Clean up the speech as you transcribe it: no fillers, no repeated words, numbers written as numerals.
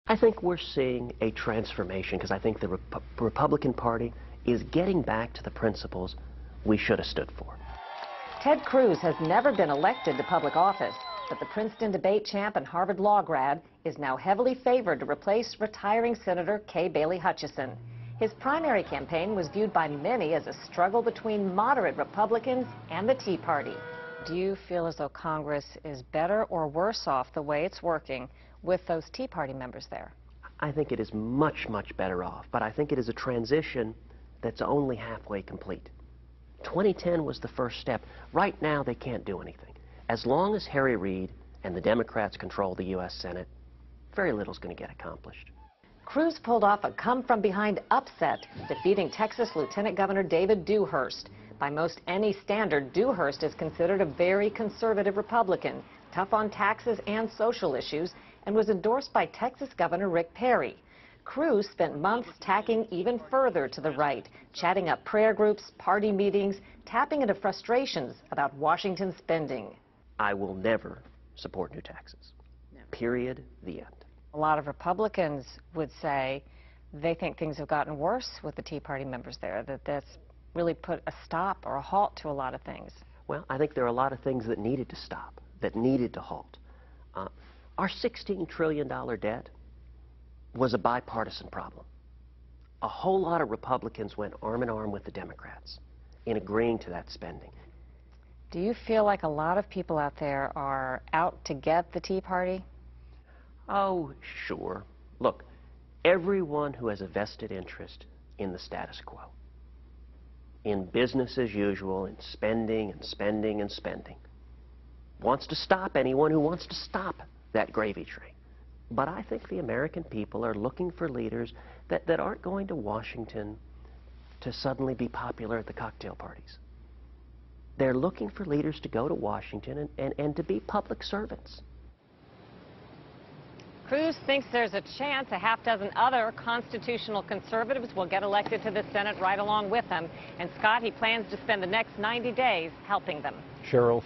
I think we're seeing a transformation because I think the Republican Party is getting back to the principles we should have stood for. Ted Cruz has never been elected to public office, but the Princeton debate champ and Harvard law grad is now heavily favored to replace retiring Senator Kay Bailey Hutchison. His primary campaign was viewed by many as a struggle between moderate Republicans and the Tea Party. Do you feel as though Congress is better or worse off the way it's working with those Tea Party members there? I think it is much, much better off, but I think it is a transition that's only halfway complete. 2010 was the first step. Right now, they can't do anything. As long as Harry Reid and the Democrats control the U.S. Senate, very little is going to get accomplished. Cruz pulled off a come-from-behind upset, defeating Texas Lieutenant Governor David Dewhurst. By most any standard, Dewhurst is considered a very conservative Republican, tough on taxes and social issues, and was endorsed by Texas Governor Rick Perry. Cruz spent months tacking even further to the right, chatting up prayer groups, party meetings, tapping into frustrations about Washington spending. I will never support new taxes. Period. The end. A lot of Republicans would say they think things have gotten worse with the Tea Party members there, that that's really put a stop or a halt to a lot of things. Well, I think there are a lot of things that needed to stop, that needed to halt. Our $16 trillion debt was a bipartisan problem. A whole lot of Republicans went arm in arm with the Democrats in agreeing to that spending. Do you feel like a lot of people out there are out to get the Tea Party? Oh, sure. Look, everyone who has a vested interest in the status quo, in business as usual, in spending and spending and spending, wants to stop anyone who wants to stop that gravy train. But I think the American people are looking for leaders that aren't going to Washington to suddenly be popular at the cocktail parties. They're looking for leaders to go to Washington and to be public servants. Cruz thinks there's a chance a half dozen other constitutional conservatives will get elected to the Senate right along with him. And Scott, he plans to spend the next 90 days helping them. Cheryl,